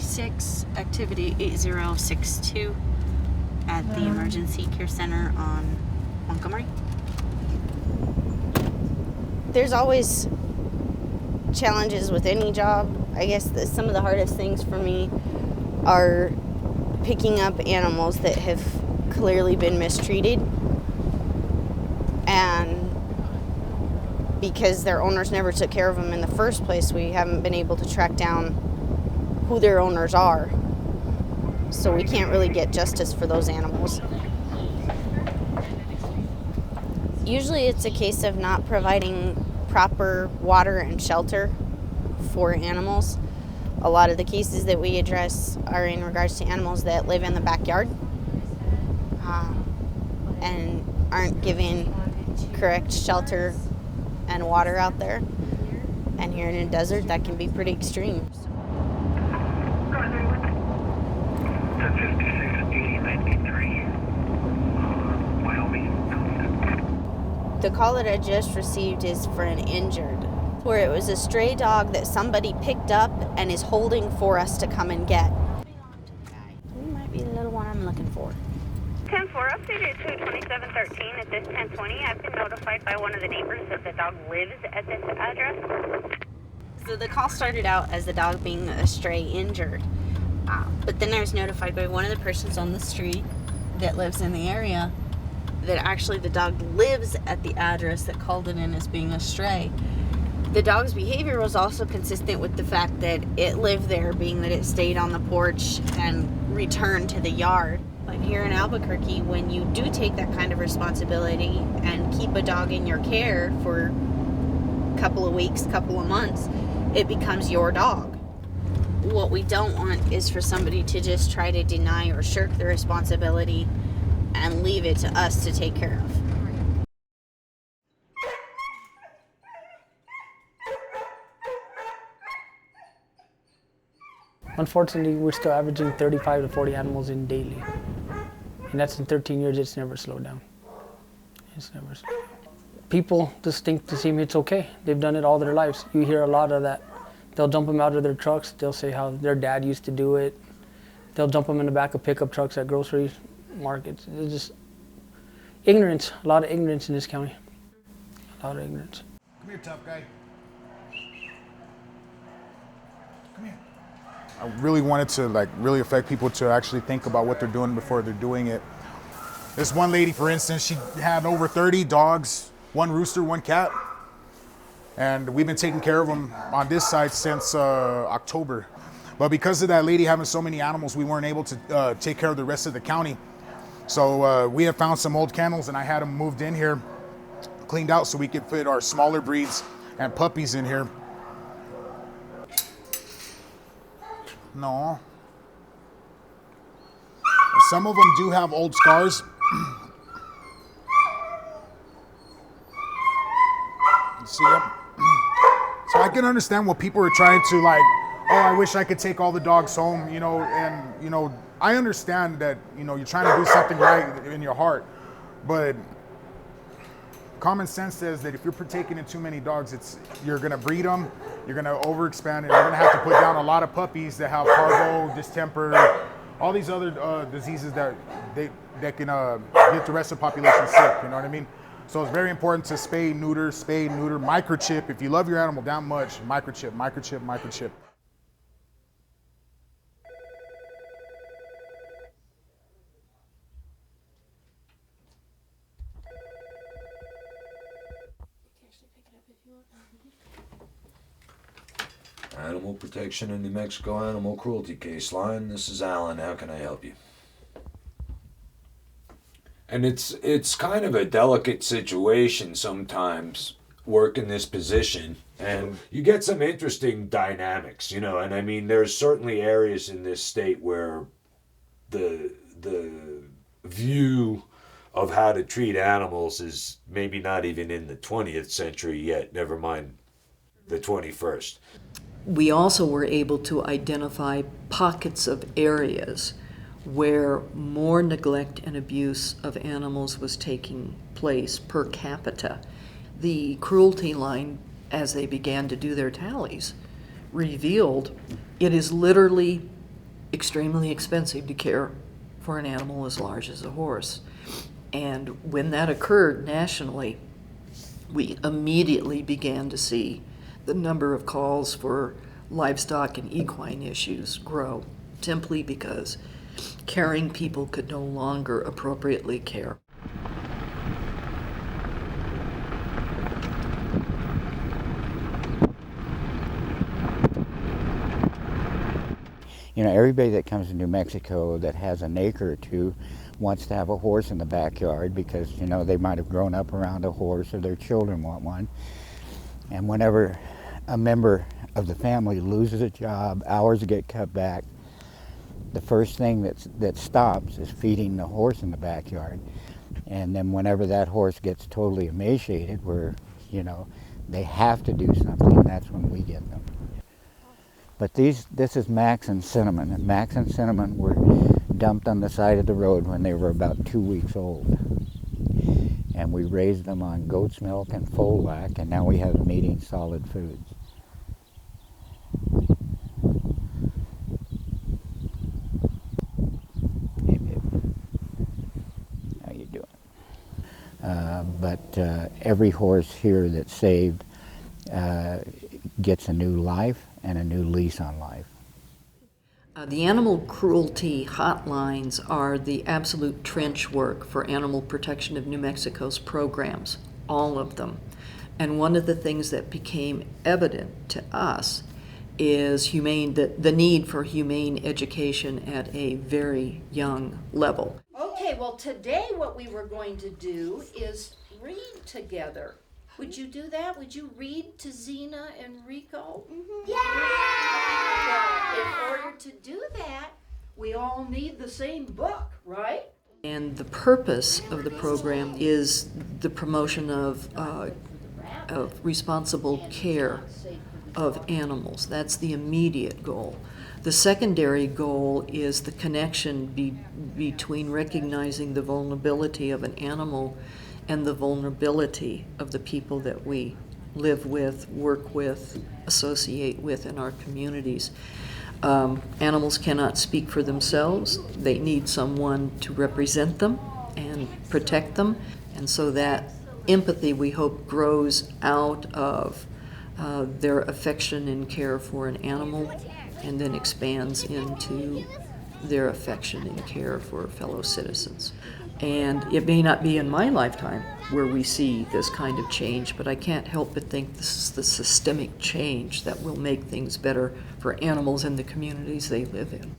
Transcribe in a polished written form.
6, activity 8062 at the Emergency Care Center on Montgomery. There's always challenges with any job. I guess some of the hardest things for me are picking up animals that have clearly been mistreated, and because their owners never took care of them in the first place, we haven't been able to track down who their owners are, so we can't really get justice for those animals. Usually it's a case of not providing proper water and shelter for animals. A lot of the cases that we address are in regards to animals that live in the backyard and aren't given correct shelter and water out there. And here in the desert, that can be pretty extreme. 1056-8093, Wyoming. The call that I just received is for an injured, where it was a stray dog that somebody picked up and is holding for us to come and get. He might be the little one I'm looking for. 10-4, updated to 2713 at this 1020. I've been notified by one of the neighbors that the dog lives at this address. So the call started out as the dog being a stray injured, but then I was notified by one of the persons on the street that lives in the area that actually the dog lives at the address that called it in as being a stray. The dog's behavior was also consistent with the fact that it lived there, being that it stayed on the porch and returned to the yard. But here in Albuquerque, when you do take that kind of responsibility and keep a dog in your care for a couple of weeks, couple of months, it becomes your dog. What we don't want is for somebody to just try to deny or shirk the responsibility and leave it to us to take care of. Unfortunately, we're still averaging 35 to 40 animals in daily. And that's in 13 years, it's never slowed down. It's never slowed down. People just think to see me, it's okay. They've done it all their lives. You hear a lot of that. They'll jump them out of their trucks. They'll say how their dad used to do it. They'll jump them in the back of pickup trucks at grocery markets. It's just ignorance, a lot of ignorance in this county. A lot of ignorance. Come here, tough guy. Come here. I really wanted to really affect people to actually think about what they're doing before they're doing it. This one lady, for instance, she had over 30 dogs, 1 rooster, 1 cat. And we've been taking care of them on this side since October. But because of that lady having so many animals, we weren't able to take care of the rest of the county. So we have found some old kennels, and I had them moved in here, cleaned out so we could fit our smaller breeds and puppies in here. No. Some of them do have old scars. You see them? So I can understand what people are trying to oh, I wish I could take all the dogs home, and, I understand that, you're trying to do something right in your heart, but common sense says that if you're taking in too many dogs, you're going to breed them, you're going to overexpand, and you're going to have to put down a lot of puppies that have parvo, distemper, all these other diseases that can get the rest of the population sick, you know what I mean? So it's very important to spay, neuter, microchip. If you love your animal that much, microchip. Animal Protection in New Mexico Animal Cruelty Case Line. This is Alan. How can I help you? And it's kind of a delicate situation sometimes, work in this position, and you get some interesting dynamics, and I mean, there's certainly areas in this state where the view of how to treat animals is maybe not even in the 20th century yet, never mind the 21st. We also were able to identify pockets of areas where more neglect and abuse of animals was taking place per capita. The cruelty line, as they began to do their tallies, revealed it is literally extremely expensive to care for an animal as large as a horse. And when that occurred nationally, we immediately began to see the number of calls for livestock and equine issues grow, simply because caring people could no longer appropriately care. You know, everybody that comes to New Mexico that has an acre or two wants to have a horse in the backyard because, you know, they might have grown up around a horse or their children want one. And whenever a member of the family loses a job, hours get cut back, the first thing that stops is feeding the horse in the backyard. And then whenever that horse gets totally emaciated, where, you know, they have to do something, that's when we get them. But this is Max and Cinnamon, and Max and Cinnamon were dumped on the side of the road when they were about 2 weeks old. And we raised them on goat's milk and Folac, and now we have them eating solid foods. How you doing? But every horse here that's saved gets a new life and a new lease on life. The animal cruelty hotlines are the absolute trench work for Animal Protection of New Mexico's programs, all of them. And one of the things that became evident to us is the need for humane education at a very young level. Okay, well today what we were going to do is read together. Would you do that? Would you read to Zena and Rico? Mm-hmm. Yeah! Well, in order to do that, we all need the same book, right? And the purpose of the program is the promotion of responsible care of animals. That's the immediate goal. The secondary goal is the connection between recognizing the vulnerability of an animal and the vulnerability of the people that we live with, work with, associate with in our communities. Animals cannot speak for themselves. They need someone to represent them and protect them. And so that empathy, we hope, grows out of their affection and care for an animal, and then expands into their affection and care for fellow citizens. And it may not be in my lifetime where we see this kind of change, but I can't help but think this is the systemic change that will make things better for animals in the communities they live in.